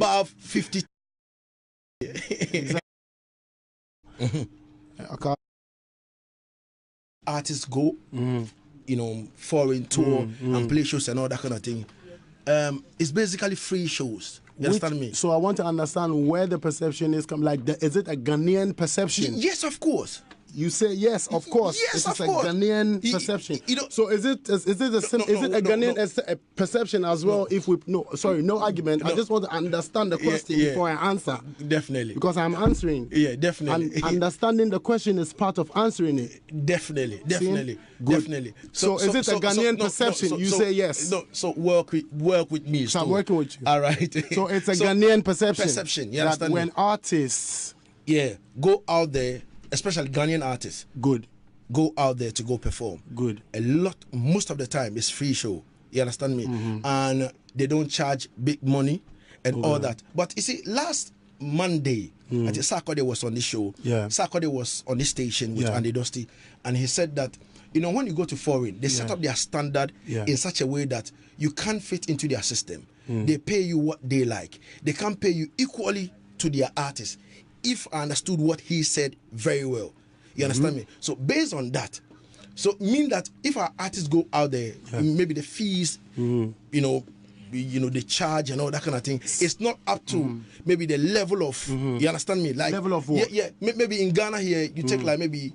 above 50. Exactly. Okay. Artists go, you know, foreign tour and play shows and all that kind of thing. It's basically free shows. You understand me? So I want to understand where the perception is coming. Like, is it a Ghanaian perception? Yes, of course. You say yes, of course. Yes, it's of a course. Ghanaian perception. You know, so is it a Ghanaian perception as well? If we no argument. I just want to understand the question before I answer. Definitely. Because I'm answering. Yeah, definitely. And understanding the question is part of answering it. Definitely. Definitely. So is it a Ghanaian perception? You say yes. No. So work with me. So I'm working with you. All right. So it's a Ghanaian perception. You understand? That when artists go out there, especially Ghanaian artists, go out there to go perform. Most of the time, it's free show. You understand me? And they don't charge big money and all that. But you see, last Monday, I think Sarkodie was on this show. Sarkodie was on this station with Andy Dusty, and he said that, you know, when you go to foreign, they set up their standard in such a way that you can't fit into their system. They pay you what they like. They can't pay you equally to their artists. If I understood what he said very well. You understand me? So based on that, so mean that if our artists go out there, maybe the fees, you know, the charge and all that kind of thing, it's not up to maybe the level of, you understand me? Like level of what? Yeah. Maybe in Ghana here, you take like maybe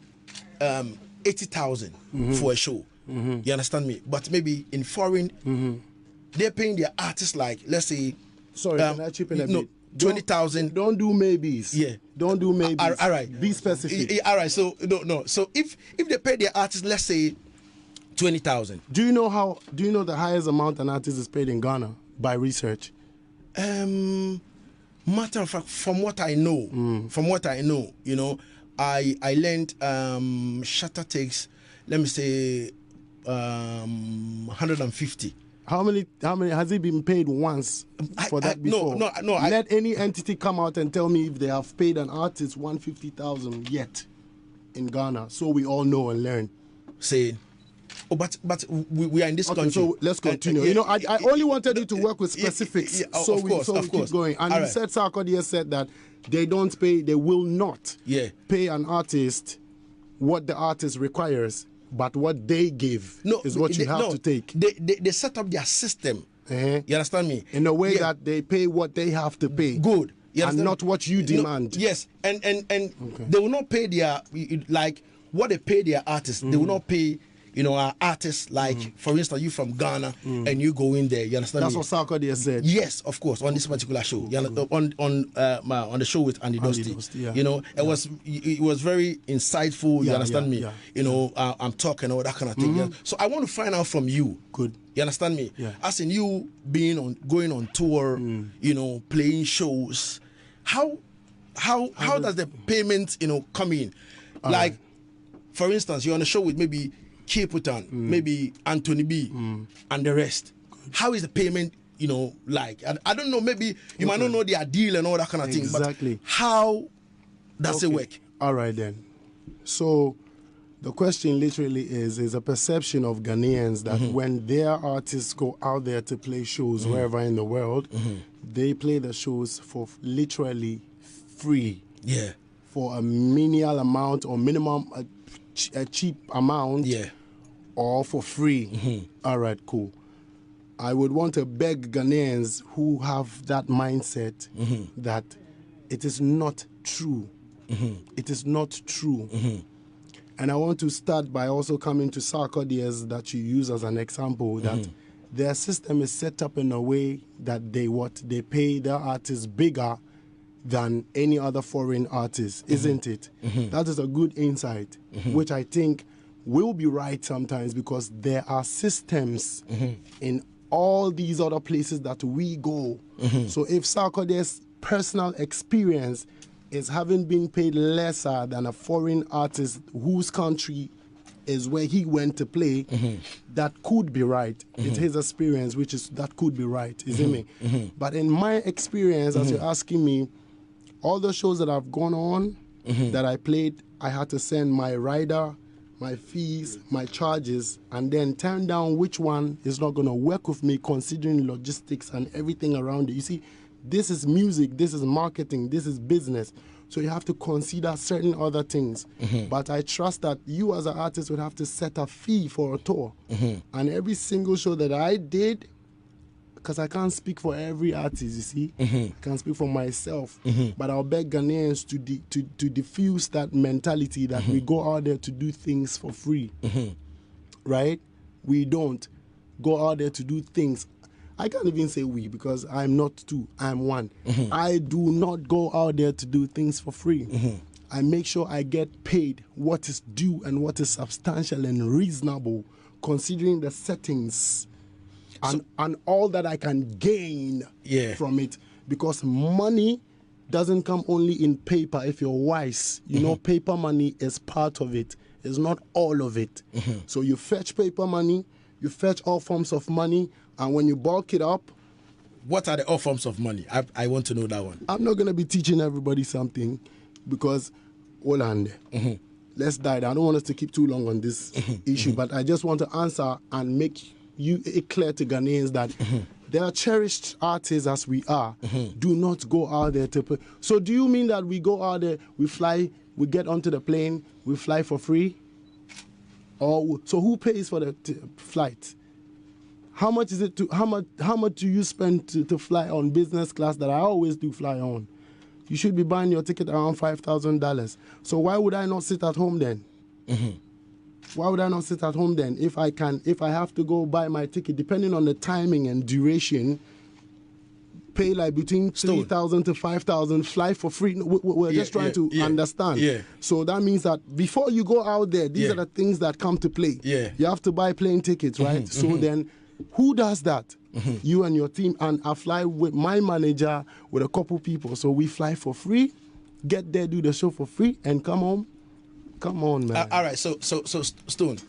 80,000 for a show. You understand me? But maybe in foreign, they're paying their artists like, let's say, sorry, can I chip in a bit? 20,000. Don't do maybes. Don't do maybes. All right. Be specific. All right. So no. So if they pay their artists, let's say 20,000. Do you know the highest amount an artist is paid in Ghana by research? Matter of fact, from what I know, you know, I learned shatta takes, let me say, 150. How many has he been paid once for that before? No. Let any entity come out and tell me if they have paid an artist 150,000 yet in Ghana, so we all know and learn. Say, but we are in this country. So let's continue. You know, I only wanted you to work with specifics, so we keep going. And you said Sarkodie said that they don't pay, they will not pay an artist what the artist requires. But what they give is what you have to take. They set up their system. You understand me? In a way that they pay what they have to pay. Good. And not what you demand. Yes. And they will not pay their, like, what they pay their artists. They will not pay, you know, our artists, like, for instance, you from Ghana and you go in there. You understand That's me? what Sarkodie said. Yes, of course, on this particular show. You know, on the show with Andy Dusty. You know, it was very insightful. You understand me? You know, I'm talking all that kind of thing. So I want to find out from you. You understand me? As in you going on tour, you know, playing shows. How does the payment, you know, come in? Like, for instance, you're on a show with maybe Kiputan, maybe Anthony B, and the rest. How is the payment, you know, like? I don't know, maybe you might not know their deal and all that kind of thing, but how does it work? All right, then. So the question literally is a perception of Ghanaians that when their artists go out there to play shows wherever in the world, they play the shows for literally free. For a menial amount or minimum, a cheap amount. Or for free. All right, cool. I would want to beg Ghanaians who have that mindset that it is not true. It is not true. And I want to start by also coming to Sarkodie that you use as an example, that their system is set up in a way that they pay their artists bigger than any other foreign artist, isn't it? That is a good insight, which I think will be right sometimes, because there are systems in all these other places that we go. So if Sarkodie's personal experience is having been paid lesser than a foreign artist whose country is where he went to play, that could be right. It's his experience, that could be right, isn't it? But in my experience, as you're asking me, all the shows that I've gone on, that I played, I had to send my rider, my fees, my charges, and then turn down which one is not going to work with me, considering logistics and everything around it. You see, This is music, this is marketing, this is business. So you have to consider certain other things. But I trust that you as an artist would have to set a fee for a tour. And every single show that I did, because I can't speak for every artist, you see. I can't speak for myself. But I'll beg Ghanaians to diffuse that mentality that we go out there to do things for free. Right? We don't go out there to do things. I can't even say we, because I'm not two, I'm one. I do not go out there to do things for free. I make sure I get paid what is due and what is substantial and reasonable, considering the settings and all that I can gain from it. Because money doesn't come only in paper if you're wise. You know, paper money is part of it. It's not all of it. So you fetch paper money, you fetch all forms of money, and when you bulk it up... What are the all forms of money? I want to know that one. I'm not going to be teaching everybody something because, hold on there. Let's dive. I don't want us to keep too long on this issue, but I just want to answer and make it clear to Ghanaians that there are cherished artists as we are. Do not go out there to play. So do you mean that we go out there, we fly, we get onto the plane, we fly for free? Or so who pays for the flight? How much is it to how much do you spend to fly on business class that I always do fly on? You should be buying your ticket around $5,000. So why would I not sit at home then? Why would I not sit at home then if I have to go buy my ticket, depending on the timing and duration, pay like between 3,000 to 5,000, fly for free? We're just trying to understand. So that means that before you go out there, these are the things that come to play. You have to buy plane tickets, right? So then who does that? You and your team. And I fly with my manager, with a couple people. So we fly for free, get there, do the show for free, and come home. Come on, man. All right, so Stone,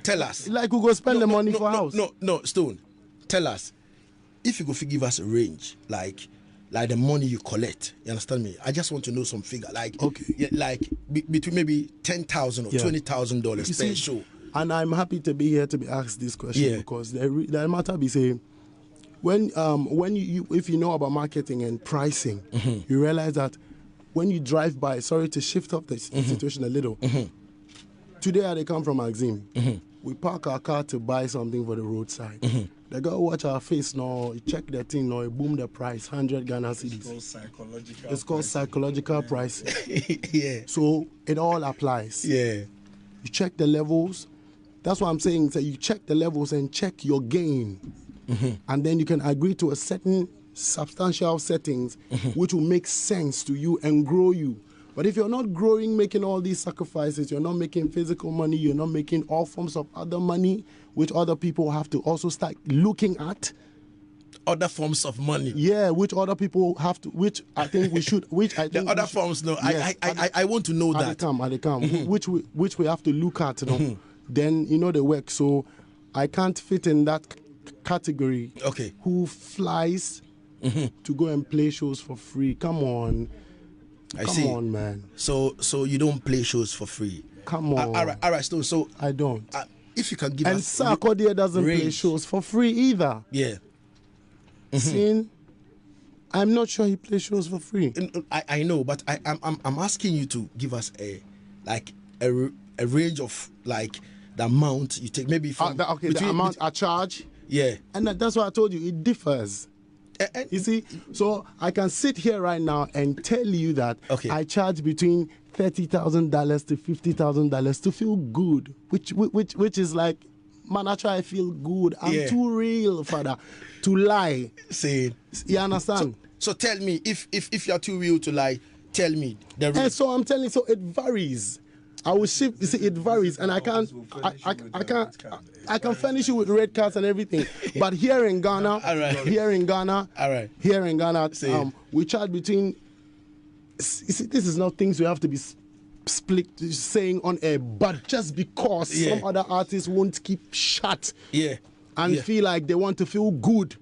tell us. Like we go spend the money for house. No, Stone, tell us. If you go give us a range, like the money you collect, you understand me? I just want to know some figure, like between maybe $10,000 or $20,000 per show. And I'm happy to be here to be asked this question because the matter be saying, when you if you know about marketing and pricing, you realize that when you drive by, sorry to shift up the situation a little. Today they come from Axim. We park our car to buy something for the roadside. They go watch our face now, check the thing now, boom the price, 100 Ghana cedis. It's called psychological pricing. So it all applies. You check the levels. That's what I'm saying. So you check the levels and check your gain. And then you can agree to a certain substantial settings which will make sense to you and grow you. But if you're not growing, making all these sacrifices, you're not making physical money, you're not making all forms of other money, which other people have to also start looking at. Other forms of money. Yeah, which other people have to, which I think we should, which I think the other forms, no, yes, I want to know that. At the come, which we have to look at, you know, then, you know, the work. So I can't fit in that category. Who flies to go and play shows for free? Come on. Come on, man. So you don't play shows for free? Come on. All right. So I don't. If you can give us. And Sarkodie doesn't play shows for free either. See, I'm not sure he plays shows for free. I know, but I'm asking you to give us a range of like the amount you take, maybe from the amount I charge. And that's why I told you it differs. You see, so I can sit here right now and tell you that I charge between $30,000 to $50,000 to feel good, which is like, man, I try to feel good. I'm too real, father, to lie. You understand? So tell me, if you're too real to lie, tell me. And so I'm telling you, so it varies. I will shift. You see, it varies, and I can furnish you with red cards and everything. But here in Ghana, we charge between. You see, this is not things we have to be split saying on air, but just because some other artists won't keep shut, and feel like they want to feel good.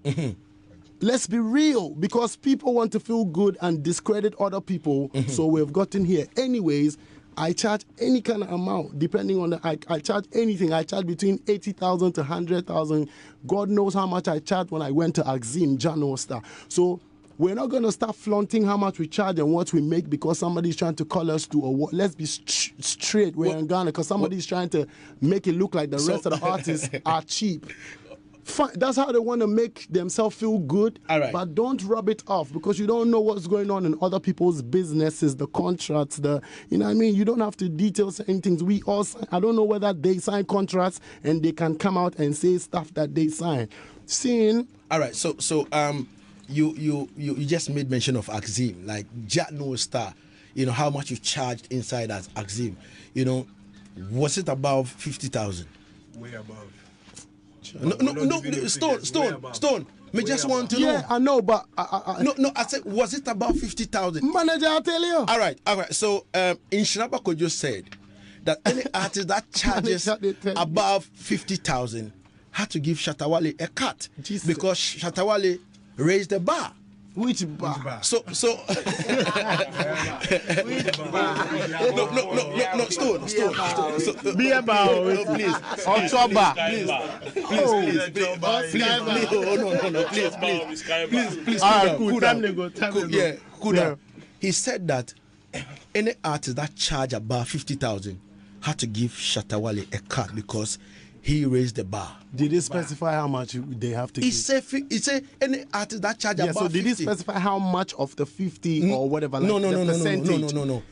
Let's be real, because people want to feel good and discredit other people. So we've gotten here, anyways. I charge any kind of amount, depending on I charge anything. I charge between 80,000 to 100,000. God knows how much I charged when I went to Axim, Jano Star. So we're not going to start flaunting how much we charge and what we make because somebody's trying to call us to a war. Let's be straight. We're in Ghana because somebody's trying to make it look like the rest of the artists are cheap. Fine. That's how they want to make themselves feel good. All right. But don't rub it off because you don't know what's going on in other people's businesses, the contracts, you know what I mean? You don't have to detail certain things. We all sign. I don't know whether they sign contracts and they can come out and say stuff that they sign. All right. So you just made mention of Axim, like Jack No Star. You know how much you charged inside as Axim. You know, was it above 50,000? Way above. No, Stone. Me just want to know. Yeah, I know, but no. I said, was it about 50,000? Manager, I'll tell you. All right. So, Inshraba Kojo said that any artist that charges above 50,000 had to give Shatta Wale a cut because Shatta Wale raised the bar. Which bar? So. No, Stone. Be about please. October. Please. All right, cool. Time to go. Cool down. He said that any artist that charge above 50,000 had to give Shatta Wale a cut because he raised the bar. Did he specify how much they have to give? He said any artist that charge above 50. So did he specify how much of the 50 or whatever? No. Percentage?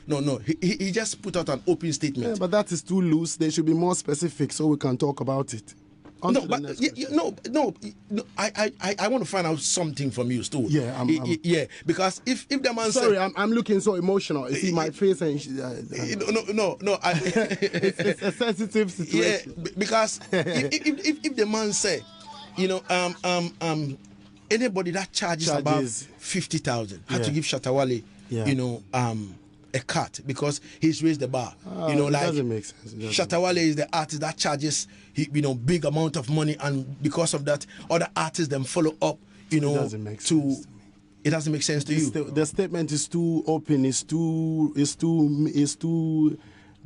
He just put out an open statement. Yeah, but that is too loose. They should be more specific so we can talk about it. I want to find out something from you, Stu. Yeah, because if the man sorry, I'm looking so emotional. You see my face and no. It's a sensitive situation. Yeah, because if the man say, you know, anybody that charges above 50,000 had to give Shatta Wale, you know, a cut because he's raised the bar. You know, like doesn't make sense. Shatta Wale is the artist that charges big amount of money, and because of that, other artists then follow up. You know, it doesn't make sense. It doesn't make sense to you. The statement is too open. It's too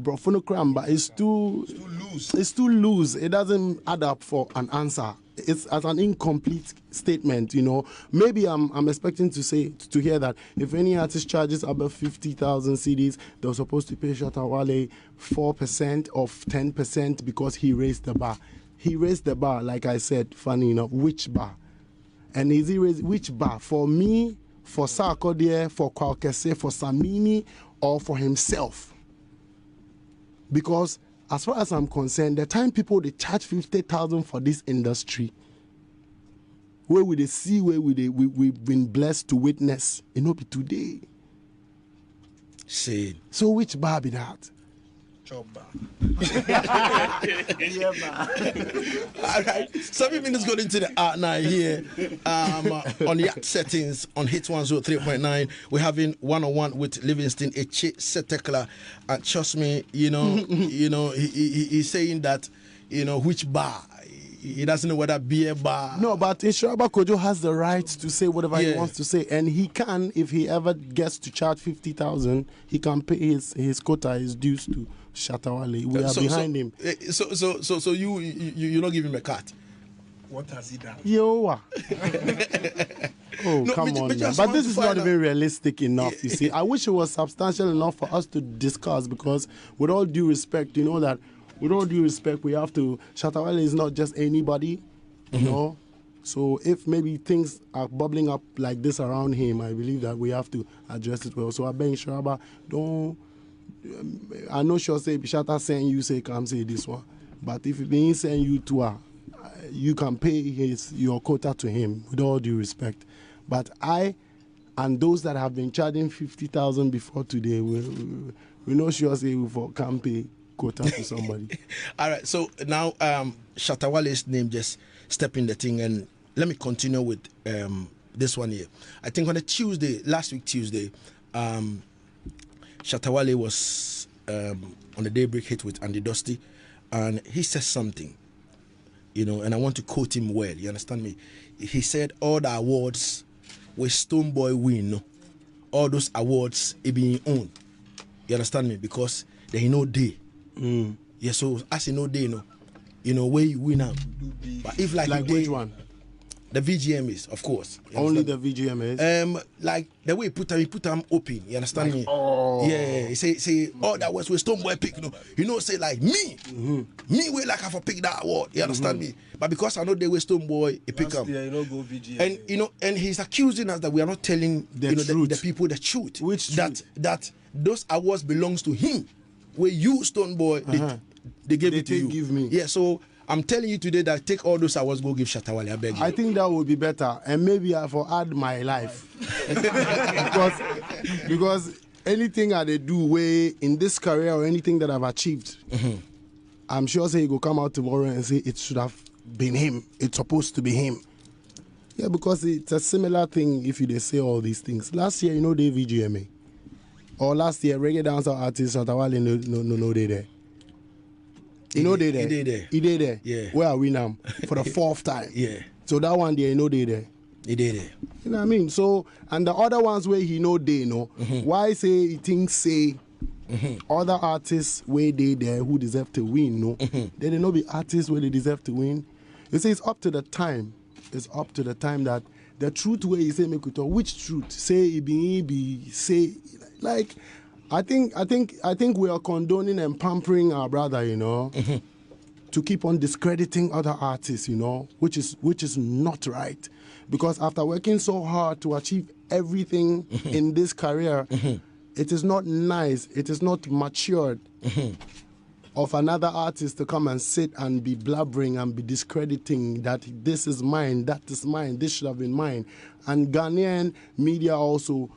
brophonocram, but it's too loose. It's too loose. It doesn't add up for an answer. It's as an incomplete statement, you know. Maybe I'm expecting to hear that if any artist charges above 50,000 CDs, they're supposed to pay Shatta Wale 4% of 10% because he raised the bar. He raised the bar, like I said, funny enough. Which bar? And is he raised which bar? For me, for Sarkodie, for Kwakese, for Samini, or for himself? Because as far as I'm concerned, the time people they charge 50,000 for this industry, where will they see where we've been blessed to witness? It not be today. See. So which bar be that? Chop bar. Yeah, bar. All right. 7 minutes going into the art now here. On the art settings on Hit 103.9, we're having one-on-one with Livingston Eche. And trust me, he's saying that, which bar. He doesn't know whether beer bar. No, but Inshraba Kojo has the right to say whatever he wants to say, and he can, if he ever gets to charge 50,000, he can pay his quota, his dues to Shatta Wale. We are behind him. So you're not giving him a cut. What has he done? Come on, man. But this is not even realistic enough, you see. I wish it was substantial enough for us to discuss, because with all due respect, you know that with all due respect, we have to. Shatta Wale is not just anybody, you know. So if maybe things are bubbling up like this around him, I believe that we have to address it well. So I beg Inshraba, don't. I know she'll say Shatta saying you say come say this one, but if he ain't saying you to her, you can pay your quota to him with all due respect. But I and those that have been charging 50,000 before today, we know she'll say for can pay quota to somebody. All right, so now Shatta Wale's name just step in the thing, and let me continue with this one here. I think on a last week Tuesday, Shatta Wale was on the Daybreak Hit with Andy Dusty, and he said something, and I want to quote him well, you understand me? He said all the awards where Stonebwoy win, all those awards it being owned, you understand me? Because they no day. Yeah, so as you know, they know, where you win out. But if like which one? The VGMAs, of course. Only the VGMAs? Like the way he put them open, you understand me? Oh. Yeah, he say, oh, that was where Stonebwoy pick, say like me way like I for pick that award, you understand me? But because I know they were Stonebwoy, he pick them. Yeah, you know, go VGMA. And and he's accusing us that we are not telling the people the truth. Which truth? That those awards belongs to him. Where you Stonebwoy, they gave it to you. Give me. Yeah, so I'm telling you today that take all those awards, go give Shatta Wale, I beg you. I think that would be better, and maybe I for add my life because anything I they do way in this career or anything that I've achieved, I'm sure say he go come out tomorrow and say it should have been him. It's supposed to be him. Yeah, because it's a similar thing if they say all these things. Last year, they VGMA, or last year reggae dancer artist Shatta Wale no they there. They there. He did there. Yeah. Where are we now? For the 4th time. Yeah. So that one there, they there. He did it. You know what I mean? So, and the other ones where he they know. Why say he thinks other artists where they there who deserve to win, no? They not be artists where they deserve to win. You say it's up to the time. It's up to the time that the truth where you say make it talk. Which truth? Say it be say like I think we are condoning and pampering our brother, to keep on discrediting other artists, which is not right. Because after working so hard to achieve everything in this career, it is not nice, it is not matured of another artist to come and sit and be blabbering and be discrediting that this is mine, that is mine, this should have been mine. And Ghanaian media also,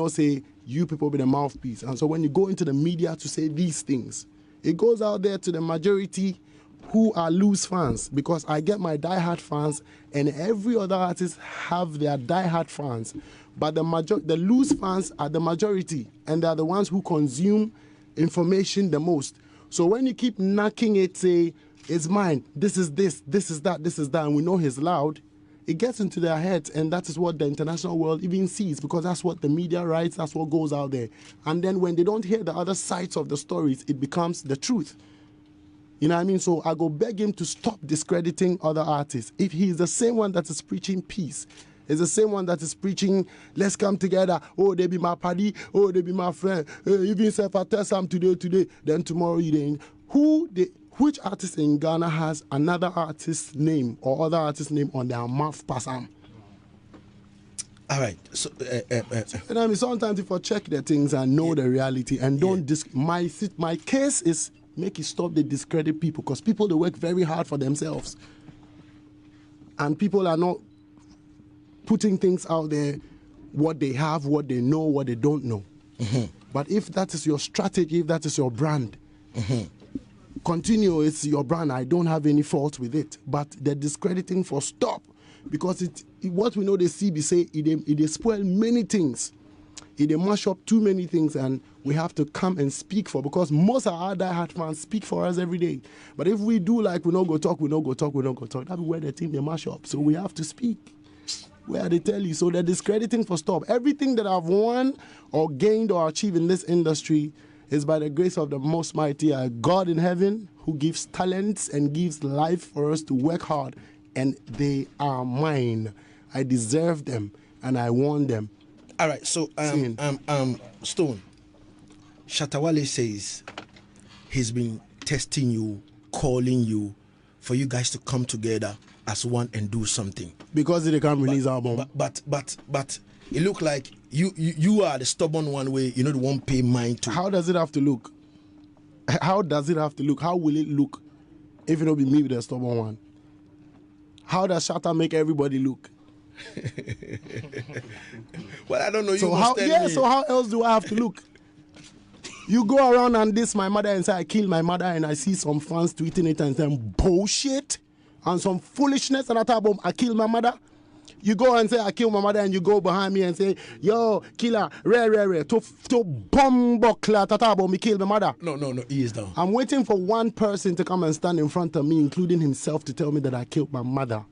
say, you people be the mouthpiece. And so when you go into the media to say these things, it goes out there to the majority who are loose fans, because I get my diehard fans and every other artist have their diehard fans. But the loose fans are the majority, and they are the ones who consume information the most. So when you keep knocking it, say, it's mine, this is this is that, and we know he's loud, it gets into their heads, and that is what the international world even sees, because that's what the media writes, that's what goes out there. And then when they don't hear the other sides of the stories, it becomes the truth. You know what I mean? So I go beg him to stop discrediting other artists. If he is the same one that is preaching peace, is the same one that is preaching, let's come together, oh, they be my buddy, oh, they be my friend, even if I tell some today, then tomorrow you didn't. Which artist in Ghana has another artist's name or other artist's name on their mouth passam? All right. So, and I mean, sometimes if I check the things and know the reality and don't my case is make it stop the discredit people, because people, they work very hard for themselves. And people are not putting things out there, what they have, what they know, what they don't know. But if that is your strategy, if that is your brand, continue, it's your brand. I don't have any fault with it. But the discrediting for stop, because what we know the CB say, it spoil many things. It mash up too many things, and we have to come and speak for, because most of our diehard fans speak for us every day. But if we do like we don't go talk, that's where the team they mash up. So we have to speak. Where they tell you. So the discrediting for stop. Everything that I've won or gained or achieved in this industry is by the grace of the Most Mighty God in heaven, who gives talents and gives life for us to work hard. And they are mine. I deserve them, and I want them. All right, so Stone, Shatta Wale says he's been testing you, calling you, for you guys to come together as one and do something. Because they can't release album. But it look like you are the stubborn one way, the one pay mind to. How does it have to look? How does it have to look? How will it look if it don't be me with the stubborn one? How does Shatta make everybody look? Well, I don't know. So how else do I have to look? You go around and diss my mother and say I killed my mother, and I see some fans tweeting it and saying bullshit and some foolishness, and I talk about I killed my mother. You go and say I killed my mother, and you go behind me and say, yo, killer, rare, to bomb buckler, tata about me kill my mother. No, he is down. I'm waiting for one person to come and stand in front of me, including himself, to tell me that I killed my mother.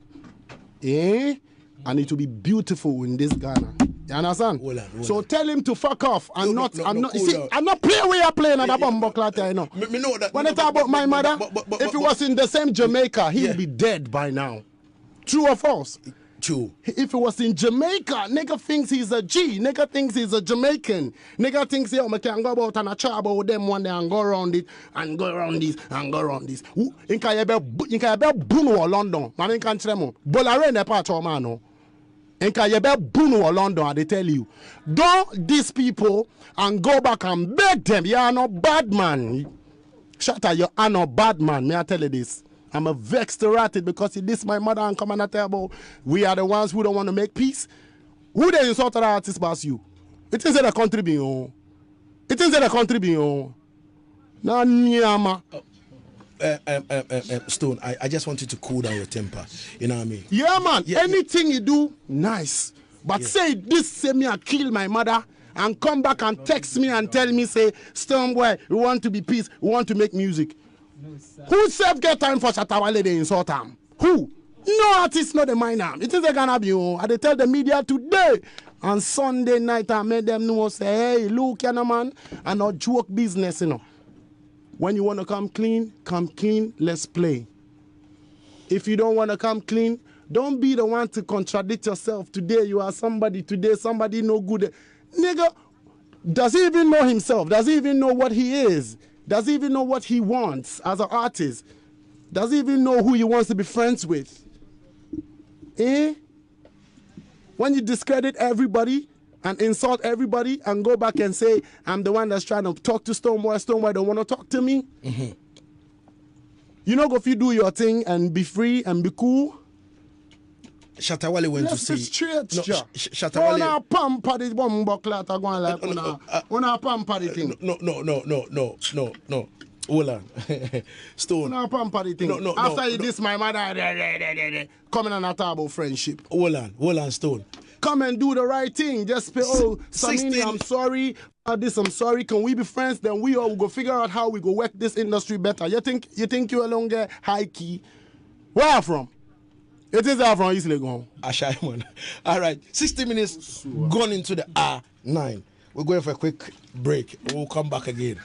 And it will be beautiful in this Ghana. You understand? Hold on. So tell him to fuck off. I'm not playing where you're playing at the bomb buckler, you know. Me know that. When I talk about my mother, if it was in the same Jamaica, he would be dead by now. True or false? True. If it was in Jamaica, nigga thinks he's a G. Nigga thinks he's a Jamaican. Nigga thinks, yo, I can go about and a chat about them one day and go around it and go around this and go around this. Inka yebe bunu or London. Man, inka ntremo. Bolare ne pa choma no. Inka yebe bunu or London, they tell you. Don't these people and go back and beg them. You are not bad man. Shatta, you are not bad man. May I tell you this? I'm a vexed rat because he diss my mother and come and tell about we are the ones who don't want to make peace. Who they insult other artists past you? It is in a country being It is in a country being Nah, nyama. Stone, I just want you to cool down your temper. You know what I mean? Yeah, man. Yeah, anything you do, nice. But say this, say me I kill my mother and come back and text me and tell me, say, Stonebwoy, we want to be peace, we want to make music. Who self get time for shatta wale they insult him? Who? No artist, not the mind am. It is a gonna be. I they tell the media today. On Sunday night, I made them know, say, hey, look, you know, man, and not joke business, you know. When you want to come clean, let's play. If you don't want to come clean, don't be the one to contradict yourself. Today you are somebody, today somebody no good. Nigga, does he even know himself? Does he even know what he is? Does he even know what he wants as an artist? Does he even know who he wants to be friends with? Eh? When you discredit everybody and insult everybody and go back and say, I'm the one that's trying to talk to Stonebwoy, Stonebwoy don't want to talk to me. You know, if you do your thing and be free and be cool. Shatta Wale went to see. Shatta Wale. Una pamper the bomb buckler to go like una pamper the thing. No. Hold on. Stone. Una pamper the thing. After you diss my mother, come in and talk about friendship. Hold on, Stone. Come and do the right thing. Just say, oh, Samini, I'm sorry. This, I'm sorry. Can we be friends? Then we all go figure out how we go work this industry better. You think you alone get high key? Where are you from? It is from East Legon. Ashaiman. All right, 60 minutes gone into the R9. We're going for a quick break. We'll come back again.